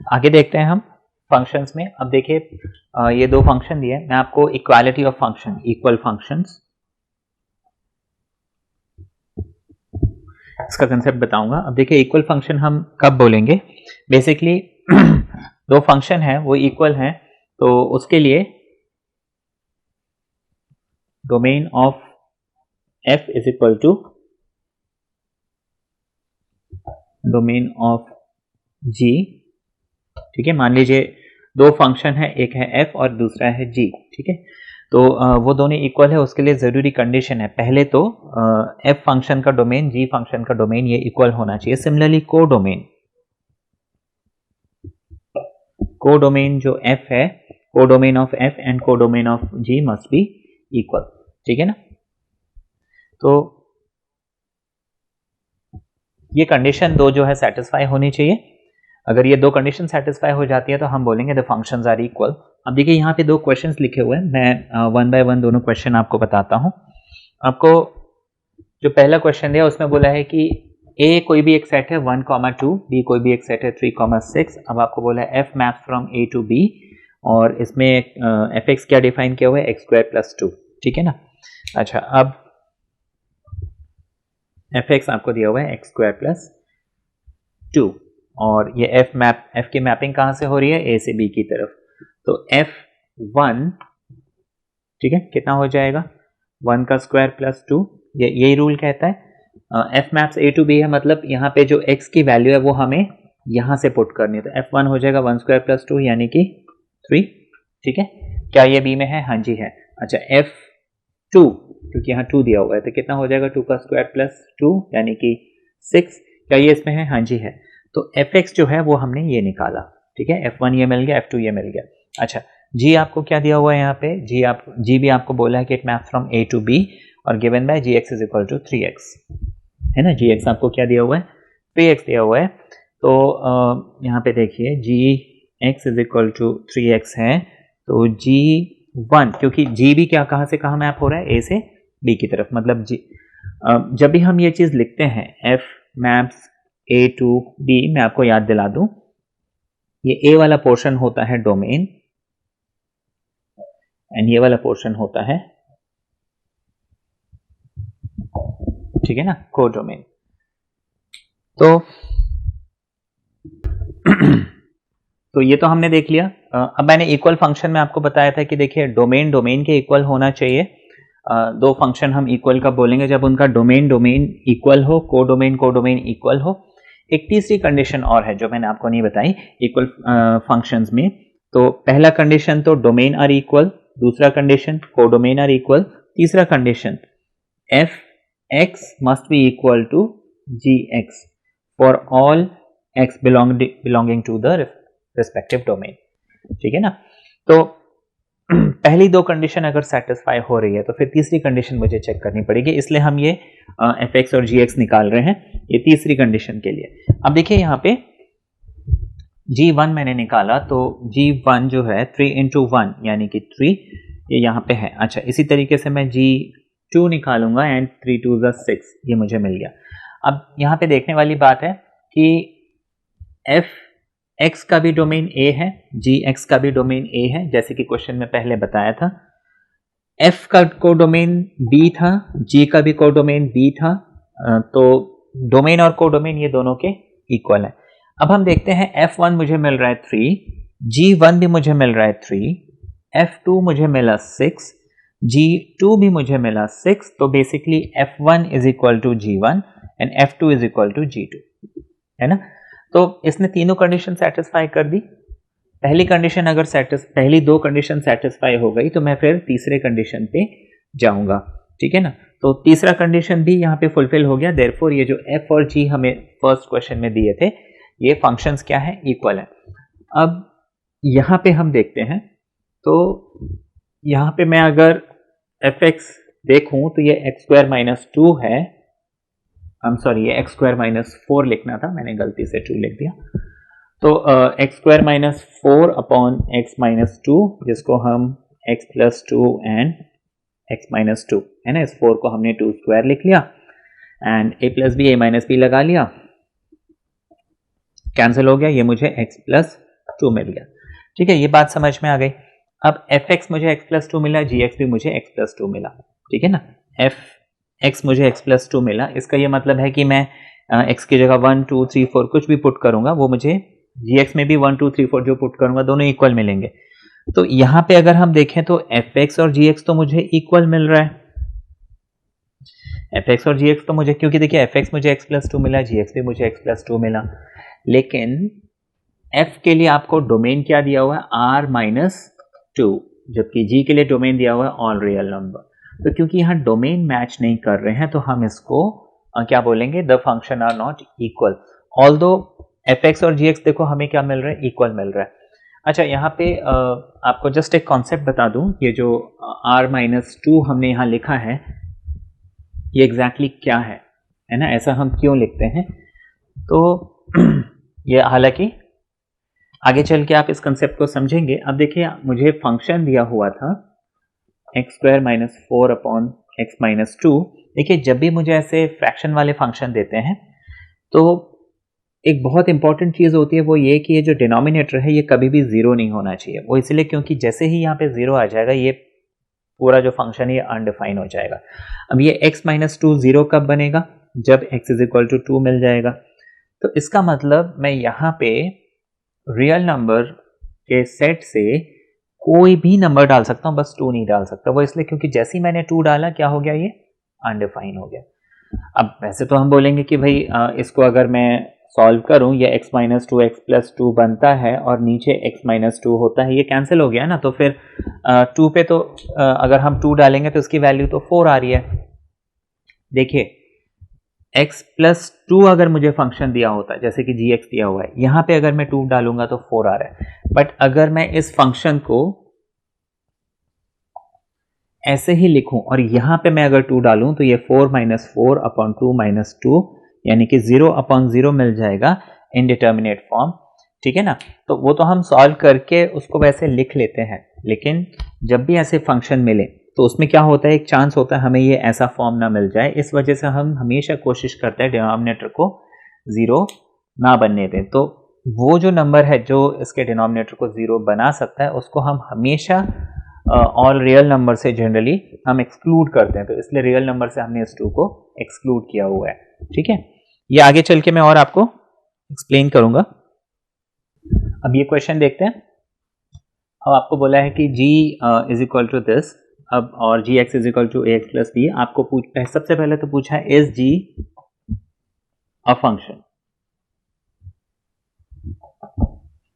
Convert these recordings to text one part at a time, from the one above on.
आगे देखते हैं हम फंक्शंस में। अब देखिए ये दो फंक्शन दिए, मैं आपको equality of function, equal functions, इसका कंसेप्ट बताऊंगा। अब देखिए इक्वल फंक्शन हम कब बोलेंगे, बेसिकली दो फंक्शन है वो इक्वल हैं, तो उसके लिए domain of f is equal to domain of g। ठीक है, मान लीजिए दो फंक्शन है, एक है f और दूसरा है g। ठीक है, तो वो दोनों इक्वल है, उसके लिए जरूरी कंडीशन है पहले तो f फंक्शन का डोमेन g फंक्शन का डोमेन ये इक्वल होना चाहिए। सिमिलरली कोडोमेन जो f है, codomain of f and codomain of g must be equal. ठीक है ना, तो ये कंडीशन दो जो है सेटिस्फाई होनी चाहिए। अगर ये दो कंडीशन सेटिस्फाई हो जाती है तो हम बोलेंगे द फंक्शंस आर इक्वल। अब देखिए यहाँ पे दो क्वेश्चंस लिखे हुए हैं, मैं वन बाय वन दोनों क्वेश्चन आपको बताता हूँ। आपको जो पहला क्वेश्चन दिया उसमें बोला है कि a कोई भी एक सेट है 1,2, b कोई भी एक सेट है 3,6। अब आपको बोला है f maps from a to b, और इसमें fx क्या डिफाइन किया हुआ है, x² + 2। ठीक है ना, अच्छा अब fx आपको दिया हुआ है x² + 2, और ये f की मैपिंग कहां से हो रही है, a से b की तरफ। तो f1 ठीक है कितना हो जाएगा, 1 का स्क्वायर प्लस 2, यही रूल कहता है। f maps a to b है, मतलब यहाँ पे जो x की वैल्यू है वो हमें यहाँ से पुट करनी है, तो f1 हो जाएगा 1² + 2 यानी कि 3। ठीक है, क्या ये b में है, हाँ जी है। अच्छा f2, क्योंकि यहाँ 2 दिया हुआ है तो कितना हो जाएगा, 2 का स्क्वायर प्लस 2 यानी कि 6। क्या ये इसमें है, हाँ जी है। तो fx जो है वो हमने ये निकाला। ठीक है, f1 ये मिल गया, f2 ये मिल गया। अच्छा g आपको क्या दिया हुआ है यहाँ पे, g भी आपको बोला है कि it maps from a to b और given by gx is equal to 3x है ना। gx आपको क्या दिया हुआ है, 3x दिया हुआ है। तो यहाँ पे देखिए gx is equal to 3x है, तो g1 क्योंकि g भी क्या कहाँ से कहाँ मैप हो रहा है, a से b की तरफ, मतलब जब भी हम ये चीज लिखते हैं f maps a to b, मैं आपको याद दिला दूं, ये a वाला पोर्शन होता है डोमेन एंड ये वाला पोर्शन होता है, ठीक है ना, कोडोमेन। तो ये तो हमने देख लिया। अब मैंने इक्वल फंक्शन में आपको बताया था कि देखिए डोमेन के इक्वल होना चाहिए। दो फंक्शन हम इक्वल कब बोलेंगे, जब उनका डोमेन इक्वल हो, कोडोमेन इक्वल हो। एक तीसरी कंडीशन और है जो मैंने आपको नहीं बताई इक्वल फंक्शंस में। तो पहला कंडीशन तो डोमेन आर इक्वल, दूसरा कंडीशन कोडोमेन आर इक्वल, तीसरा condition F X must be equal to G X for all X belonging to the respective domain. ठीक है ना, तो पहली दो कंडीशन अगर सेटिस्फाई हो रही है तो फिर तीसरी कंडीशन मुझे चेक करनी पड़ेगी, इसलिए हम ये एफ एक्स और जी एक्स निकाल रहे हैं ये तीसरी कंडीशन के लिए। अब देखिए यहाँ पे G1 मैंने निकाला, तो G1 जो है 3 × 1 यानी कि 3, ये यहाँ पे है। अच्छा इसी तरीके से मैं G2 निकालूंगा एंड 3 × 2 = 6, ये मुझे मिल गया। अब यहाँ पे देखने वाली बात है कि एफ एक्स का भी डोमेन A है, Gx का भी डोमेन A है, जैसे कि क्वेश्चन में पहले बताया था। f का कोडोमेन B था, G का भी कोडोमेन B था, तो डोमेन और कोडोमेन ये दोनों के इक्वल है। अब हम देखते हैं f1 मुझे मिल रहा है 3, G1 भी मुझे मिल रहा है 3, f2 मुझे मिला 6, G2 भी मुझे मिला 6, तो basically f1 is equal to G1 and f2 is equal to G2 है ना। तो इसने तीनों कंडीशन सेटिस्फाई कर दी। पहली दो कंडीशन सेटिस्फाई हो गई तो मैं फिर तीसरे कंडीशन पे जाऊंगा। ठीक है ना, तो तीसरा कंडीशन भी यहाँ पे फुलफिल हो गया, देयरफॉर ये जो f और g हमें फर्स्ट क्वेश्चन में दिए थे ये फंक्शंस क्या है, इक्वल है। अब यहाँ पे हम देखते हैं, तो यहाँ पे मैं अगर fx देखूं तो ये x² - 2 है, ये x² - 4 लिखना था, मैंने गलती से 2 लिख दिया। तो x² - 4 अपॉन x - 2, जिसको हम x + 2 एंड x - 2 है ना, इस 4 को हमने 2² लिख लिया and a + b a - b लगा लिया, कैंसिल हो गया, ये मुझे x + 2 मिल गया। ठीक है, ये बात समझ में आ गई। अब fx मुझे x प्लस 2 मिला, gx भी मुझे x प्लस 2 मिला। ठीक है ना, fx मुझे x प्लस 2 मिला, इसका ये मतलब है कि मैं x की जगह 1 2 3 4 कुछ भी पुट करूंगा, वो मुझे gx में भी 1 2 3 4 जो पुट करूंगा दोनों इक्वल मिलेंगे। तो यहां पे अगर हम देखें तो fx और gx तो मुझे इक्वल मिल रहा है, fx और gx तो मुझे, क्योंकि देखिए fx मुझे x प्लस 2 मिला, gx भी मुझे x प्लस 2 मिला, लेकिन f के लिए आपको डोमेन क्या दिया हुआ है, r माइनस 2, जबकि g के लिए डोमेन दिया हुआ है ऑल रियल नंबर। तो क्योंकि यहाँ डोमेन मैच नहीं कर रहे हैं तो हम इसको क्या बोलेंगे, the function are not equal. Although fx और gx देखो हमें क्या मिल रहा है, इक्वल मिल रहा है। अच्छा, यहाँ पे आपको जस्ट एक कॉन्सेप्ट बता दूं, ये जो r माइनस 2 हमने यहाँ लिखा है ये एग्जैक्टली क्या है ना, ऐसा हम क्यों लिखते हैं। तो ये हालांकि आगे चल के आप इस कंसेप्ट को समझेंगे। अब देखिए मुझे फंक्शन दिया हुआ था x square minus 4 upon x minus 2। देखिए जब भी मुझे ऐसे फ्रैक्शन वाले फंक्शन देते हैं तो एक बहुत इंपॉर्टेंट चीज़ होती है, वो ये कि ये जो डिनोमिनेटर है ये कभी भी जीरो नहीं होना चाहिए। वो इसलिए क्योंकि जैसे ही यहाँ पे जीरो आ जाएगा ये पूरा जो फंक्शन है ये अनडिफाइन हो जाएगा। अब ये x माइनस 2 जीरो कब बनेगा, जब x इज इक्वल टू 2 मिल जाएगा। तो इसका मतलब मैं यहाँ पे रियल नंबर के सेट से कोई भी नंबर डाल सकता हूँ, बस 2 नहीं डाल सकता। वो इसलिए क्योंकि जैसे ही मैंने 2 डाला क्या हो गया, ये अनडिफाइन हो गया। अब वैसे तो हम बोलेंगे कि भाई इसको अगर मैं सॉल्व करूं, ये x माइनस 2 एक्स प्लस 2 बनता है और नीचे x माइनस 2 होता है, ये कैंसिल हो गया ना। तो फिर 2 पे तो अगर हम 2 डालेंगे तो इसकी वैल्यू तो 4 आ रही है। देखिए x प्लस 2 अगर मुझे फंक्शन दिया होता है, जैसे कि gx दिया हुआ है, यहाँ पे अगर मैं 2 डालूंगा तो 4 आ रहा है। बट अगर मैं इस फंक्शन को ऐसे ही लिखूं और यहाँ पे मैं अगर 2 डालूं तो ये 4 माइनस 4 अपॉन 2 माइनस 2 यानी कि 0 अपॉन 0 मिल जाएगा इनडिटर्मिनेट फॉर्म। ठीक है ना, तो वो तो हम सॉल्व करके उसको वैसे लिख लेते हैं, लेकिन जब भी ऐसे फंक्शन मिले तो उसमें क्या होता है, एक चांस होता है हमें ये ऐसा फॉर्म ना मिल जाए। इस वजह से हम हमेशा कोशिश करते हैं डिनोमिनेटर को 0 ना बनने दें। तो वो जो नंबर है जो इसके डिनोमिनेटर को 0 बना सकता है उसको हम हमेशा ऑल रियल नंबर से जनरली हम एक्सक्लूड करते हैं। तो इसलिए रियल नंबर से हमने इस 2 को एक्सक्लूड किया हुआ है। ठीक है, ये आगे चल के मैं और आपको एक्सप्लेन करूंगा। अब ये क्वेश्चन देखते हैं। अब आपको बोला है कि g is equal to this, अब और gx is equal to ax plus b। आपको सबसे पहले तो पूछा है इज g अ फंक्शन।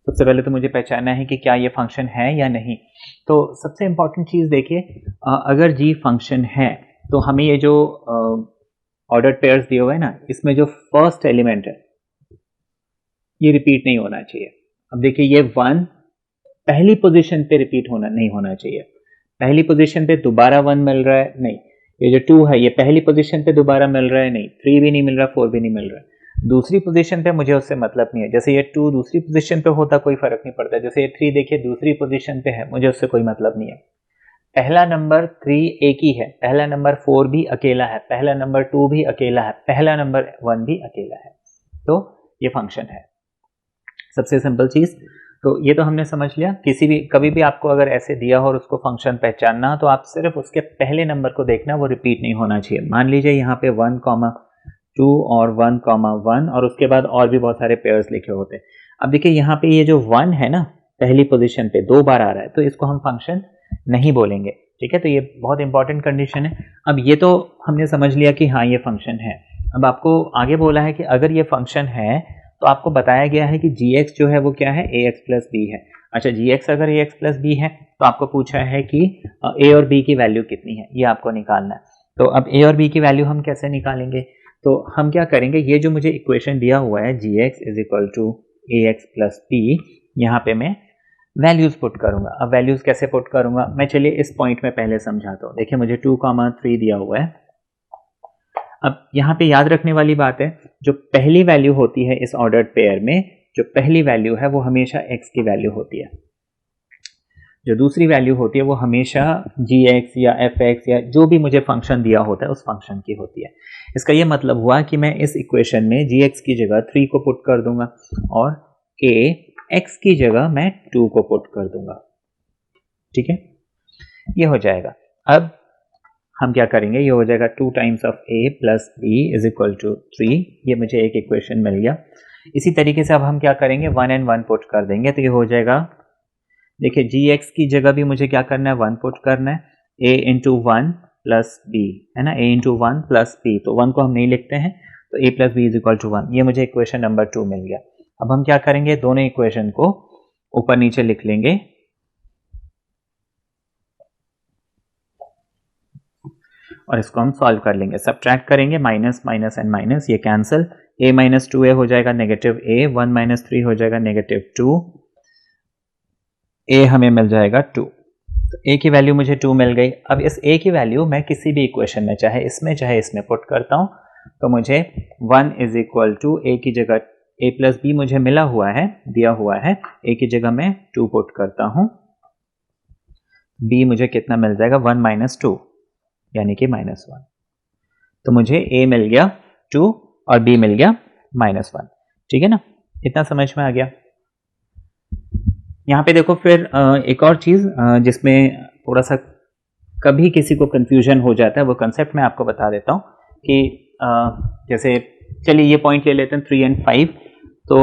सबसे पहले तो मुझे पहचानना है कि क्या ये फंक्शन है या नहीं। तो सबसे इंपॉर्टेंट चीज देखिए, अगर g फंक्शन है तो हमें ये जो ऑर्डर्ड पेयर्स दिए हुए हैं ना, इसमें जो फर्स्ट एलिमेंट है ये रिपीट नहीं होना चाहिए। अब देखिए ये 1 पहली पोजीशन पे रिपीट नहीं होना चाहिए। पहली पोजीशन पे दोबारा 1 मिल रहा है, नहीं। ये जो 2 है ये पहली पोजीशन पे दोबारा मिल रहा है, नहीं। 3 भी नहीं मिल रहा, 4 भी नहीं मिल रहा है। दूसरी पोजीशन पे मुझे उससे मतलब नहीं है। जैसे ये 2 दूसरी पोजीशन पे होता कोई फर्क नहीं पड़ता। जैसे ये 3 देखिए दूसरी पोजीशन पे है, मुझे उससे कोई मतलब नहीं है। पहला नंबर 3 एक ही है, पहला नंबर 4 भी अकेला है, पहला नंबर 2 भी अकेला है, पहला नंबर 1 भी अकेला है। तो ये फंक्शन है, सबसे सिंपल चीज। तो ये तो हमने समझ लिया। कभी भी आपको अगर ऐसे दिया हो और उसको फंक्शन पहचानना, तो आप सिर्फ उसके पहले नंबर को देखना, वो रिपीट नहीं होना चाहिए। मान लीजिए यहाँ पे 1,2 और 1,1 और उसके बाद और भी बहुत सारे पेयर्स लिखे होते हैं। अब देखिए यहाँ पे ये जो 1 है ना, पहली पोजीशन पे 2 बार आ रहा है, तो इसको हम फंक्शन नहीं बोलेंगे। ठीक है, तो ये बहुत इंपॉर्टेंट कंडीशन है। अब ये तो हमने समझ लिया कि हाँ ये फंक्शन है। अब आपको आगे बोला है कि अगर ये फंक्शन है तो आपको बताया गया है कि gx जो है वो क्या है, ax प्लस b है। अच्छा, gx अगर ax प्लस b है तो आपको पूछा है कि a और b की वैल्यू कितनी है, ये आपको निकालना है। तो अब a और b की वैल्यू हम कैसे निकालेंगे, तो हम क्या करेंगे, ये जो मुझे इक्वेशन दिया हुआ है gx is equal to ax plus b, यहाँ पे मैं वैल्यूज पुट करूंगा। अब वैल्यूज कैसे पुट करूंगा मैं, चलिए इस पॉइंट में पहले समझाता हूँ। देखिए मुझे 2,3 दिया हुआ है। अब यहाँ पे याद रखने वाली बात है, जो पहली वैल्यू होती है इस ऑर्डर्ड पेयर में, जो पहली वैल्यू है वो हमेशा x की वैल्यू होती है। जो दूसरी वैल्यू होती है वो हमेशा gx या fx या जो भी मुझे फंक्शन दिया होता है उस फंक्शन की होती है। इसका ये मतलब हुआ कि मैं इस इक्वेशन में gx की जगह 3 को पुट कर दूंगा और a x की जगह मैं 2 को पुट कर दूंगा। ठीक है, ये हो जाएगा। अब हम क्या करेंगे, ये हो जाएगा 2 times of a plus b is equal to 3। ये मुझे एक इक्वेशन मिल गया। इसी तरीके से अब हम क्या करेंगे, 1 and 1 पुट कर देंगे, तो ये हो जाएगा, देखिए gx की जगह भी मुझे क्या करना है, 1 पुट करना है, a इंटू 1 प्लस b, है ना, a इंटू 1 प्लस b, तो 1 को हम नहीं लिखते हैं, तो a plus b is equal to 1। ये मुझे इक्वेशन नंबर 2 मिल गया। अब हम क्या करेंगे, दोनों इक्वेशन को ऊपर नीचे लिख लेंगे, और इसको हम सॉल्व कर लेंगे, सब्ट्रैक्ट करेंगे, माइनस माइनस एंड माइनस, ये कैंसिल, a माइनस 2a हो जाएगा नेगेटिव a, 1 माइनस 3 हो जाएगा नेगेटिव 2, a हमें मिल जाएगा 2। तो a की वैल्यू मुझे 2 मिल गई। अब इस a की वैल्यू मैं किसी भी इक्वेशन में, चाहे इसमें पुट करता हूं, तो मुझे 1 इज इक्वल टू a की जगह a प्लस b मुझे मिला हुआ है, दिया हुआ है, a की जगह मैं 2 पुट करता हूं, b मुझे कितना मिल जाएगा, 1 माइनस 2 यानी कि माइनस 1। तो मुझे a मिल गया 2 और b मिल गया माइनस 1। ठीक है ना, इतना समझ में आ गया। यहाँ पे देखो फिर एक और चीज़ जिसमें थोड़ा सा कभी किसी को कंफ्यूजन हो जाता है, वो कंसेप्ट मैं आपको बता देता हूँ कि जैसे चलिए ये पॉइंट ले लेते हैं 3 and 5। तो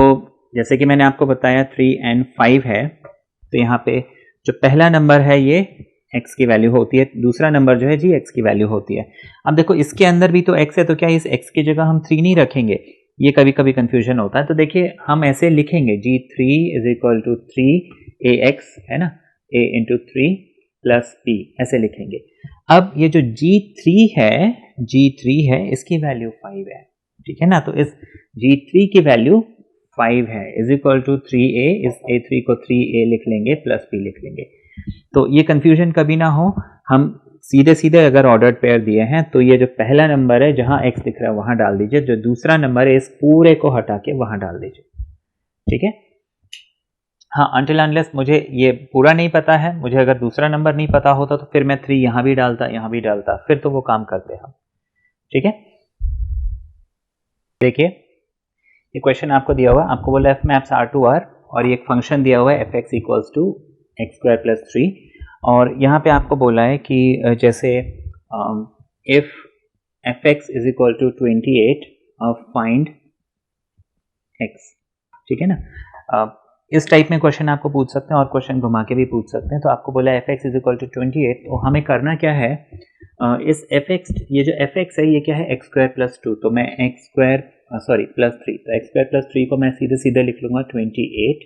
जैसे कि मैंने आपको बताया 3 and 5 है, तो यहाँ पे जो पहला नंबर है ये x की वैल्यू होती है, दूसरा नंबर जो है जी x की वैल्यू होती है। अब देखो इसके अंदर भी तो x है, तो क्या इस x की जगह हम 3 नहीं रखेंगे, ये कभी कभी कंफ्यूजन होता है। तो देखिए हम ऐसे लिखेंगे g3 is equal to 3ax, है ना, a इंटू 3 प्लस b, ऐसे लिखेंगे। अब ये जो g3 है इसकी वैल्यू 5 है, ठीक है ना, तो इस g3 की वैल्यू 5 है, इज इक्वल टू 3a, इस a3 को 3a लिख लेंगे प्लस b लिख लेंगे। तो ये कंफ्यूजन कभी ना हो, हम सीधे सीधे अगर ऑर्डर्ड पेयर दिए हैं तो ये जो पहला नंबर है जहां x दिख रहा है वहां डाल दीजिए, जो दूसरा नंबर है इस पूरे को हटा के वहां डाल दीजिए। ठीक है, हाँ, अनटिल अनलेस मुझे ये पूरा नहीं पता है, मुझे अगर दूसरा नंबर नहीं पता होता तो फिर मैं 3 यहां भी डालता, फिर तो वो काम करते हम। ठीक है, देखिए ये क्वेश्चन आपको दिया हुआ, आपको बोला F maps R to R, और ये एक फंक्शन दिया हुआ है F X equals to X square plus 3, और यहाँ पे आपको बोला है कि जैसे if F X is equal to 28 find X. ठीक है ना, इस टाइप में क्वेश्चन आपको पूछ सकते हैं और क्वेश्चन घुमा के भी पूछ सकते हैं। तो आपको बोला F X is equal to 28, तो हमें करना क्या है, इस एफ एक्स, ये जो एफ एक्स है ये क्या है, एक्स स्क्वायर प्लस 2, तो मैं एक्स स्क्वायर प्लस 3, तो एक्स स्क्वायर प्लस 3 को मैं सीधे सीधे लिख लूंगा 28।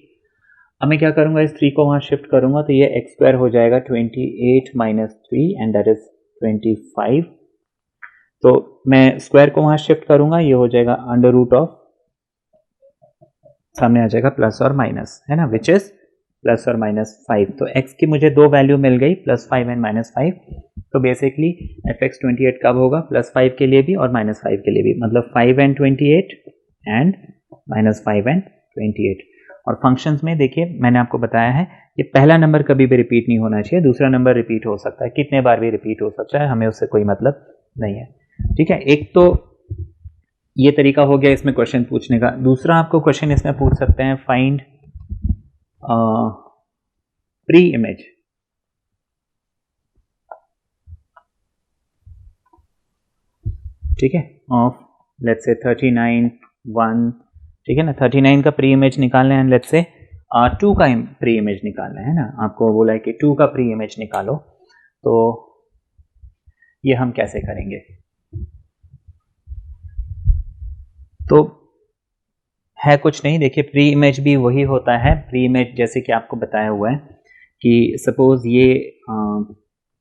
अब मैं क्या करूंगा, इस 3 को वहां शिफ्ट करूंगा, तो ये एक्स स्क्वायर हो जाएगा 28 माइनस 3 एंड दैट इज 25। तो मैं स्क्वायर को वहां शिफ्ट करूंगा, ये हो जाएगा अंडर रूट ऑफ, सामने आ जाएगा प्लस और माइनस, है ना, विच इज प्लस और माइनस 5। तो x की मुझे दो वैल्यू मिल गई, प्लस 5 एंड माइनस 5। तो बेसिकली एफ एक्स 28 कब होगा, प्लस 5 के लिए भी और माइनस 5 के लिए भी, मतलब 5 एंड 28 एंड माइनस 5 एंड 28। और फंक्शंस में देखिए मैंने आपको बताया है, ये पहला नंबर कभी भी रिपीट नहीं होना चाहिए, दूसरा नंबर रिपीट हो सकता है, कितने बार भी रिपीट हो सकता है, हमें उससे कोई मतलब नहीं है। ठीक है, एक तो ये तरीका हो गया इसमें क्वेश्चन पूछने का। दूसरा आपको क्वेश्चन इसमें पूछ सकते हैं, फाइंड प्री इमेज। ठीक है, ऑफ लेट्स से 39 1, ठीक है ना, 39 का प्री इमेज निकालना है, लेट्स से 2 का प्री इमेज निकालना है ना, आपको बोला है कि 2 का प्री इमेज निकालो, तो ये हम कैसे करेंगे। तो है कुछ नहीं, देखिए प्री इमेज भी वही होता है, प्री इमेज जैसे कि आपको बताया हुआ है कि सपोज ये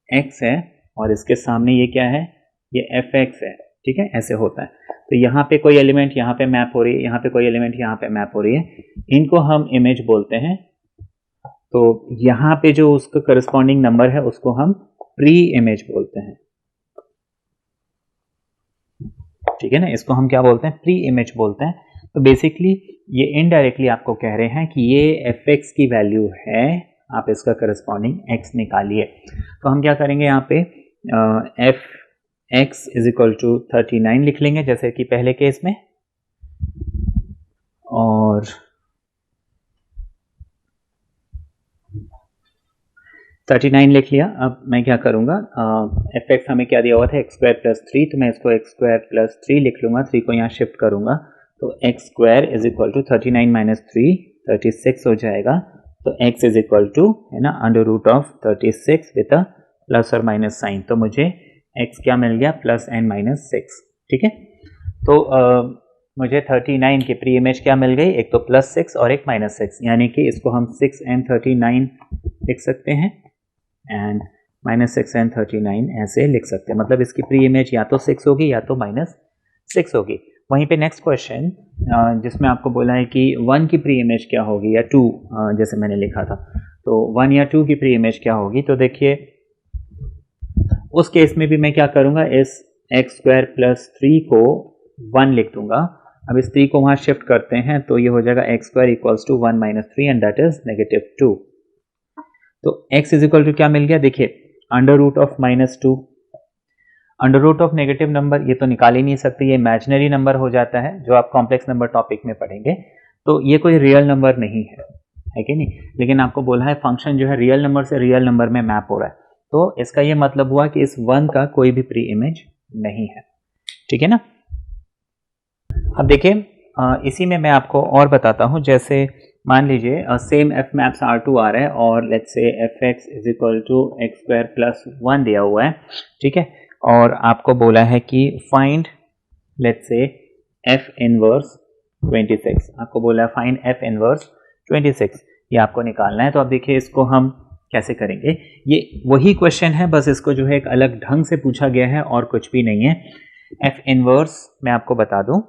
x है और इसके सामने ये क्या है, ये fx है। ठीक है, ऐसे होता है। तो यहाँ पे कोई एलिमेंट यहाँ पे मैप हो रही है, यहाँ पे कोई एलिमेंट यहाँ पे मैप हो रही है, इनको हम इमेज बोलते हैं। तो यहाँ पे जो उसका करस्पॉन्डिंग नंबर है उसको हम प्री इमेज बोलते हैं। ठीक है ना, इसको हम क्या बोलते हैं, प्री इमेज बोलते हैं। तो बेसिकली ये इनडायरेक्टली आपको कह रहे हैं कि ये fx की वैल्यू है, आप इसका करस्पॉन्डिंग x निकालिए। तो हम क्या करेंगे, यहाँ पे fx इज इक्वल टू 39 लिख लेंगे जैसे कि पहले केस में, और 39 लिख लिया। अब मैं क्या करूँगा, एफ एक्स हमें क्या दिया हुआ था, एक्स स्क्वायर प्लस 3, तो मैं इसको एक्स स्क्वायर प्लस 3 लिख लूँगा, 3 को यहाँ शिफ्ट करूँगा तो X square is equal to 39 minus 3 36 हो जाएगा। तो x इज इक्वल टू है ना under root of 36 with a plus और माइनस साइन, तो मुझे x क्या मिल गया, प्लस एंड माइनस 6। ठीक है, तो मुझे 39 की प्री इमेज क्या मिल गई, एक तो प्लस 6 और एक माइनस 6, यानी कि इसको हम 6 एंड 39 लिख सकते हैं एंड माइनस 6 एंड 39 ऐसे लिख सकते हैं। मतलब इसकी प्री इमेज या तो 6 होगी या तो माइनस 6 होगी। वहीं पे नेक्स्ट क्वेश्चन जिसमें आपको बोला है कि 1 की प्री इमेज क्या होगी या 2, जैसे मैंने लिखा था, तो 1 या 2 की प्री इमेज क्या होगी, तो देखिए उस केस में भी मैं क्या करूँगा, इस एक्स स्क्वायर प्लस 3 को 1 लिख दूंगा। अब इस 3 को वहाँ शिफ्ट करते हैं तो ये हो जाएगा X square equals to 1 minus 3 and that is -2। तो x इज इक्वल टू क्या मिल गया, देखिए under root of -2, under root of negative number ये तो निकाल ही नहीं सकते, ये इमेजिनरी नंबर हो जाता है जो आप कॉम्प्लेक्स नंबर टॉपिक में पढ़ेंगे, तो ये कोई रियल नंबर नहीं है कि नहीं। लेकिन आपको बोला है फंक्शन जो है रियल नंबर से रियल नंबर में मैप हो रहा है, तो इसका ये मतलब हुआ कि इस 1 का कोई भी प्री इमेज नहीं है। ठीक है ना। अब देखिए इसी में मैं आपको और बताता हूँ, जैसे मान लीजिए सेम एफ मैप्स R2 आ रहा है और let's say F X is equal to X square plus 1 दिया हुआ है। ठीक है, और आपको बोला है कि find let's say F inverse 26, आपको बोला है फाइंड एफ इनवर्स 26, ये आपको निकालना है। तो अब देखिए इसको हम कैसे करेंगे, ये वही क्वेश्चन है, बस इसको जो है एक अलग ढंग से पूछा गया है और कुछ भी नहीं है। एफ इनवर्स मैं आपको बता दूं,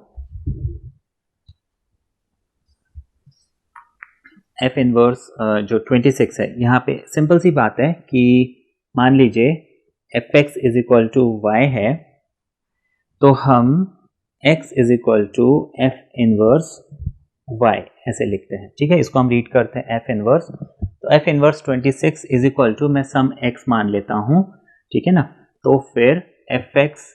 एफ इनवर्स जो 26 है, यहाँ पे सिंपल सी बात है कि मान लीजिए F X is equal to Y है, तो हम x is equal to F inverse y ऐसे लिखते हैं। ठीक है, इसको हम रीड करते हैं एफ इनवर्स, तो F inverse 26 is equal to मैं सम x मान लेता हूँ। ठीक है ना, तो फिर F X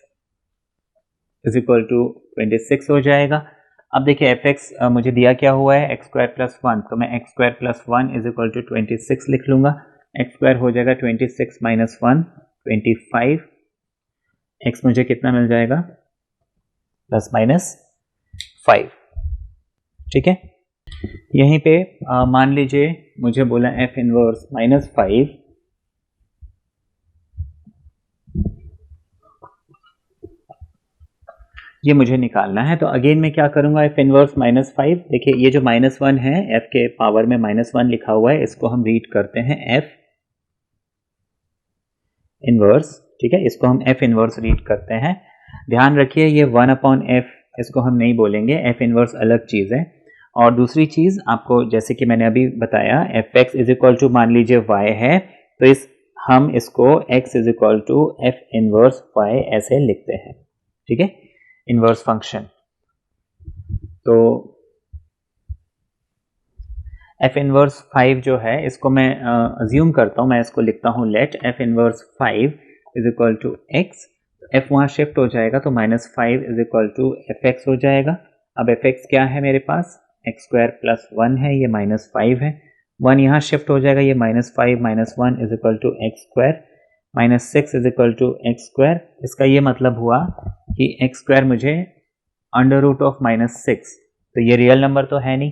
is equal to 26 हो जाएगा। अब देखिए एफ एक्स मुझे दिया क्या हुआ है, एक्स स्क्वायर प्लस 1, तो मैं X square plus 1 is equal to 26 लिख लूंगा। एक्स स्क्वायर हो जाएगा 26 माइनस 1 25, एक्स मुझे कितना मिल जाएगा, प्लस माइनस 5। ठीक है, यहीं पे मान लीजिए मुझे बोला एफ इनवर्स -5, ये मुझे निकालना है। तो अगेन मैं क्या करूंगा, एफ इनवर्स -5, देखिए ये जो -1 है, एफ के पावर में -1 लिखा हुआ है, इसको हम रीड करते हैं एफ इनवर्स। ठीक है, इसको हम एफ इनवर्स रीड करते हैं। ध्यान रखिए ये 1/f इसको हम नहीं बोलेंगे, एफ इनवर्स अलग चीज़ है। और दूसरी चीज़ आपको जैसे कि मैंने अभी बताया, F X is equal to मान लीजिए y है, तो हम इसको x is equal to F inverse y ऐसे लिखते हैं। ठीक है, इनवर्स फंक्शन। तो एफ इनवर्स 5 जो है, इसको मैं अज्यूम करता हूँ, मैं इसको लिखता हूँ let F inverse 5 is equal to X, F वहाँ शिफ्ट हो जाएगा तो -5 is equal to F X हो जाएगा। अब एफ एक्स क्या है मेरे पास, एक्स स्क्वायर प्लस 1 है, ये -5 है, 1 यहाँ शिफ्ट हो जाएगा, ये -5 minus 1 is equal to X square, -6 is equal to X square. इसका ये मतलब हुआ कि एक्स स्क्वायर मुझे अंडर रूट ऑफ -6, तो ये रियल नंबर तो है नहीं,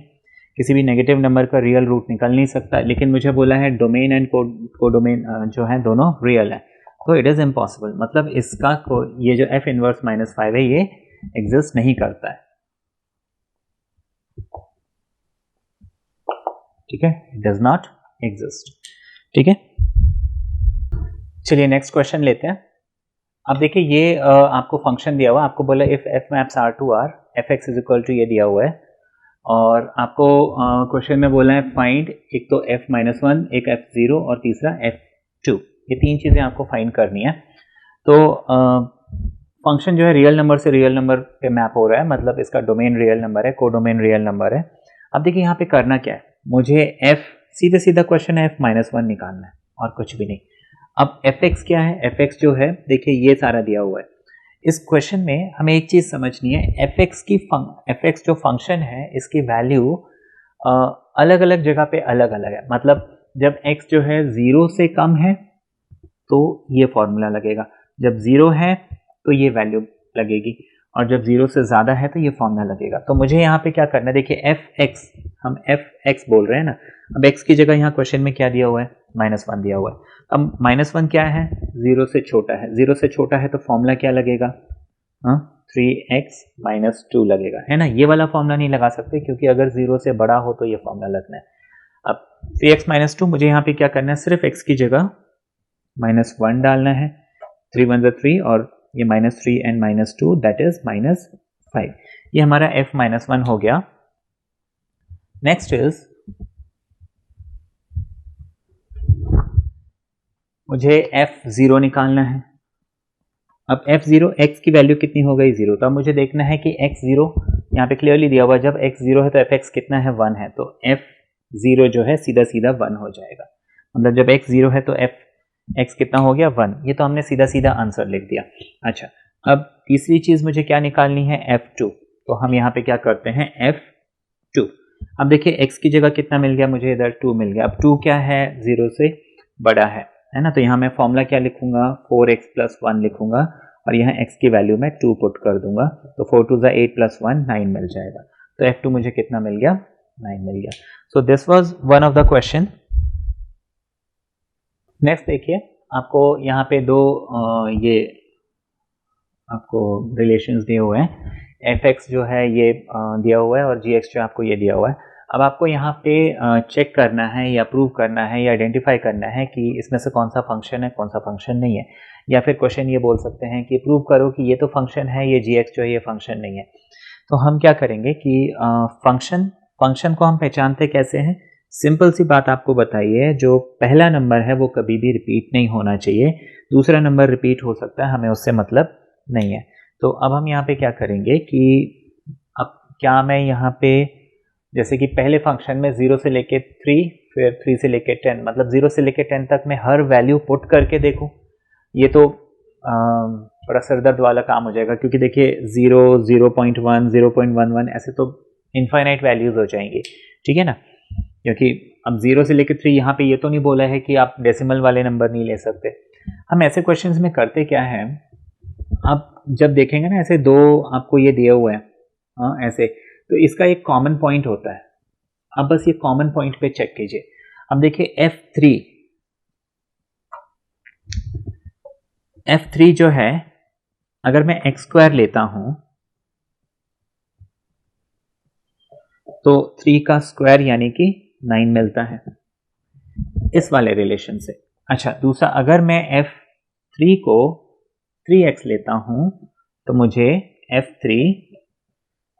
किसी भी नेगेटिव नंबर का रियल रूट निकल नहीं सकता, लेकिन मुझे बोला है डोमेन एंड कोडोमेन जो है दोनों रियल है, तो इट इज़ इम्पॉसिबल। मतलब इसका ये जो एफ इनवर्स -5 है ये एग्जिस्ट नहीं करता है। ठीक है, इट डज नॉट एग्जिस्ट। ठीक है, चलिए नेक्स्ट क्वेश्चन लेते हैं। अब देखिए ये आपको फंक्शन दिया हुआ, आपको बोला if F maps R2 F X is equal to ये दिया हुआ है, और आपको क्वेश्चन में बोला है फाइंड एक तो f-1, एक f0 और तीसरा f2, ये तीन चीज़ें आपको फाइंड करनी है। तो फंक्शन जो है रियल नंबर से रियल नंबर पे मैप हो रहा है, मतलब इसका डोमेन रियल नंबर है, कोडोमेन रियल नंबर है। अब देखिए यहाँ पे करना क्या है, मुझे f सीधे सीधा क्वेश्चन है f-1 निकालना है और कुछ भी नहीं। अब fx क्या है, fx जो है देखिए ये सारा दिया हुआ है। इस क्वेश्चन में हमें एक चीज़ समझनी है, fx जो फंक्शन है इसकी वैल्यू अलग अलग जगह पे अलग अलग है। मतलब जब x जो है 0 से कम है तो ये फॉर्मूला लगेगा, जब 0 है तो ये वैल्यू लगेगी, और जब 0 से ज़्यादा है तो ये फॉर्मूला लगेगा। तो मुझे यहाँ पे क्या करना है, देखिए fx, हम fx बोल रहे हैं ना, अब x की जगह यहाँ क्वेश्चन में क्या दिया हुआ है, -1 दिया हुआ है। अब -1 क्या है, 0 से छोटा है, 0 से छोटा है तो फॉर्मूला क्या लगेगा, 3x - 2 लगेगा, है ना। ये वाला फॉर्मूला नहीं लगा सकते क्योंकि अगर 0 से बड़ा हो तो ये फॉर्मूला लगना है। अब 3x - 2 मुझे यहाँ पे क्या करना है, सिर्फ x की जगह -1 डालना है, 3 × 1 = 3 और ये -3 and -2 दैट इज -5। ये हमारा f-1 हो गया। नेक्स्ट इज मुझे f0 निकालना है। अब f0 x की वैल्यू कितनी हो गई, 0, तो अब मुझे देखना है कि x0 यहाँ पे क्लियरली दिया हुआ है, जब x0 है तो fx कितना है, 1 है, तो f0 जो है सीधा सीधा 1 हो जाएगा। मतलब जब x0 है तो x कितना हो गया, 1। ये तो हमने सीधा सीधा आंसर लिख दिया। अच्छा, अब तीसरी चीज मुझे क्या निकालनी है, f2। तो हम यहाँ पे क्या करते हैं, f2। अब देखिए x की जगह कितना मिल गया, मुझे इधर 2 मिल गया। अब 2 क्या है, 0 से बड़ा है ना, तो यहाँ मैं फॉर्मूला क्या लिखूंगा, 4x + 1 लिखूंगा और यहाँ x की वैल्यू मैं 2 पुट कर दूंगा, तो 4 × 2 = 8 + 1 9 मिल जाएगा। तो f2 मुझे कितना मिल गया, 9 मिल गया। So this was one of the question. Next देखिए, आपको यहाँ पे दो ये आपको रिलेशंस दिए हुए हैं, fx जो है ये दिया हुआ है और gx जो आपको ये दिया हुआ है। अब आपको यहाँ पे चेक करना है या प्रूव करना है या आइडेंटिफाई करना है कि इसमें से कौन सा फंक्शन है, कौन सा फंक्शन नहीं है, या फिर क्वेश्चन ये बोल सकते हैं कि प्रूव करो कि ये तो फंक्शन है, ये gx जो है ये फंक्शन नहीं है। तो हम क्या करेंगे कि फंक्शन को हम पहचानते कैसे हैं, सिंपल सी बात आपको बताइए, जो पहला नंबर है वो कभी भी रिपीट नहीं होना चाहिए, दूसरा नंबर रिपीट हो सकता है, हमें उससे मतलब नहीं है। तो अब हम यहाँ पे क्या करेंगे कि अब क्या मैं यहाँ पे जैसे कि पहले फंक्शन में 0 से लेके 3 फिर 3 से लेके 10, मतलब 0 से लेके 10 तक मैं हर वैल्यू पुट करके देखूं, ये तो थोड़ा सरदर्द वाला काम हो जाएगा, क्योंकि देखिए 0, 0.1, 0.11 ऐसे तो इनफाइनाइट वैल्यूज हो जाएंगी, ठीक है ना, क्योंकि अब 0 से लेके 3 यहाँ पे ये तो नहीं बोला है कि आप डेसिमल वाले नंबर नहीं ले सकते। हम ऐसे क्वेश्चंस में करते क्या है, आप जब देखेंगे ना ऐसे दो आपको ये दिए हुए हैं ऐसे, तो इसका एक कॉमन पॉइंट होता है, अब बस ये कॉमन पॉइंट पे चेक कीजिए। अब देखिए f3 जो है, अगर मैं x² लेता हूं तो 3 का स्क्वायर यानी कि 9 मिलता है इस वाले रिलेशन से। अच्छा, दूसरा अगर मैं f3 को 3x लेता हूं तो मुझे f3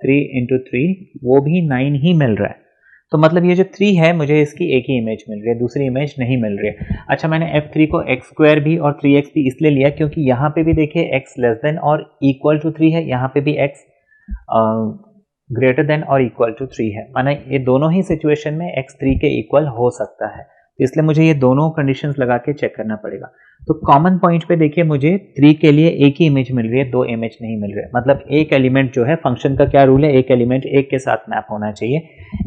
3 × 3 वो भी 9 ही मिल रहा है। तो मतलब ये जो 3 है मुझे इसकी एक ही इमेज मिल रही है, दूसरी इमेज नहीं मिल रही है। अच्छा, मैंने f3 को x² भी और 3x भी इसलिए लिया क्योंकि यहाँ पे भी देखिए x < और = 3 है, यहाँ पे भी x greater और equal to 3 है, माना ये दोनों ही सिचुएशन में x 3 के इक्वल हो सकता है, तो इसलिए मुझे ये दोनों कंडीशंस लगा के चेक करना पड़ेगा। तो कॉमन पॉइंट पे देखिए मुझे 3 के लिए एक ही इमेज मिल रही है, दो इमेज नहीं मिल रहे, मतलब एक एलिमेंट जो है, फंक्शन का क्या रूल है, एक एलिमेंट एक के साथ मैप होना चाहिए,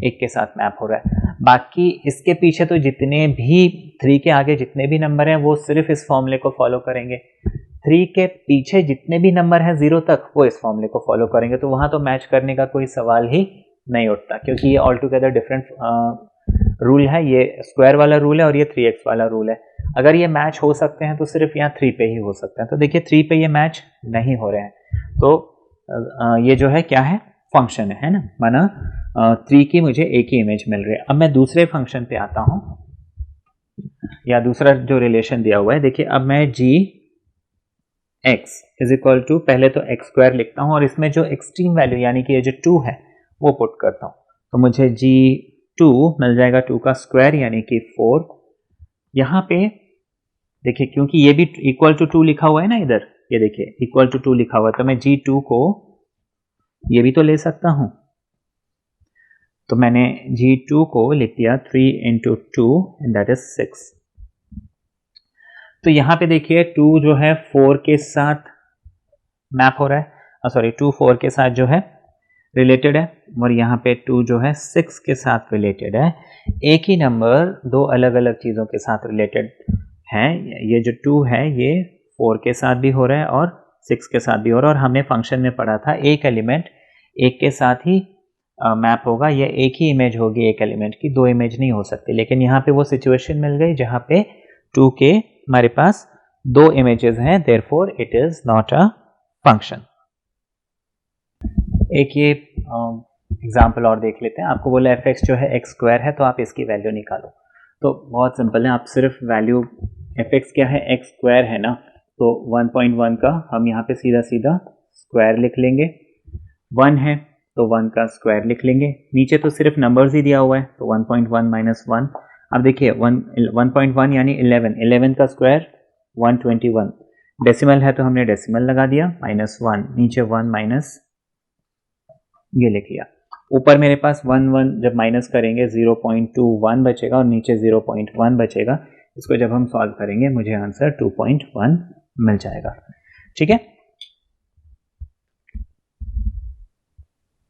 एक के साथ मैप हो रहा है। बाकी इसके पीछे तो जितने भी 3 के आगे जितने भी नंबर हैं वो सिर्फ इस फॉर्मूले को फॉलो करेंगे, 3 के पीछे जितने भी नंबर हैं 0 तक वो इस फॉर्मूले को फॉलो करेंगे, तो वहां तो मैच करने का कोई सवाल ही नहीं उठता, क्योंकि ये ऑल टुगेदर डिफरेंट रूल है, ये स्क्वायर वाला रूल है और ये 3x वाला रूल है। अगर ये मैच हो सकते हैं तो सिर्फ यहाँ 3 पे ही हो सकते हैं, तो देखिए 3 पे ये मैच नहीं हो रहे हैं, तो ये जो है क्या है, फंक्शन है ना, माना 3 की मुझे एक ही इमेज मिल रही है। अब मैं दूसरे फंक्शन पे आता हूं, या दूसरा जो रिलेशन दिया हुआ है, देखिए अब मैं gx = पहले तो x² लिखता हूं और इसमें जो एक्सट्रीम वैल्यू यानी कि ये जो 2 है वो पुट करता हूं, तो मुझे g2 मिल जाएगा, 2 का स्क्वायर यानी कि 4। यहाँ पे देखिए क्योंकि ये भी = 2 लिखा हुआ है ना इधर, ये देखिए =2 लिखा हुआ है, तो मैं g2 को ये भी तो ले सकता हूं, तो मैंने g2 को लिख दिया 3 × 2 दैट इज 6। तो यहाँ पे देखिए 2 जो है 4 के साथ मैप हो रहा है, सॉरी 2 4 के साथ जो है रिलेटेड है और यहाँ पे 2 जो है 6 के साथ रिलेटेड है। एक ही नंबर दो अलग अलग चीज़ों के साथ रिलेटेड है। ये जो 2 है ये 4 के साथ भी हो रहा है और 6 के साथ भी हो रहा है, और हमने फंक्शन में पढ़ा था एक एलिमेंट एक के साथ ही मैप होगा, या एक ही इमेज होगी एक एलिमेंट की, दो इमेज नहीं हो सकती। लेकिन यहाँ पे वो सिचुएशन मिल गई जहाँ पे 2 के हमारे पास दो इमेजेस हैं, therefore it is not a function. एक ये एग्जाम्पल और देख लेते हैं। आपको बोला f(x) जो है x² है, तो आप इसकी वैल्यू निकालो। तो बहुत सिंपल है, आप सिर्फ वैल्यू f(x) क्या है, x² है ना, तो 1.1 का हम यहाँ पे सीधा सीधा स्क्वायर लिख लेंगे। 1 है तो 1 का स्क्वायर लिख लेंगे। नीचे तो सिर्फ नंबर्स ही दिया हुआ है, तो 1.1 माइनस 1। अब देखिए 1.1 यानी 11 का स्क्वायर 121। डेसिमल है तो हमने डेसिमल लगा दिया, -1, नीचे 1 माइनस ये लिख लिया। ऊपर मेरे पास 1 जब माइनस करेंगे 0.21 बचेगा और नीचे 0.1 बचेगा। इसको जब हम सॉल्व करेंगे मुझे आंसर 2.1 मिल जाएगा। ठीक है,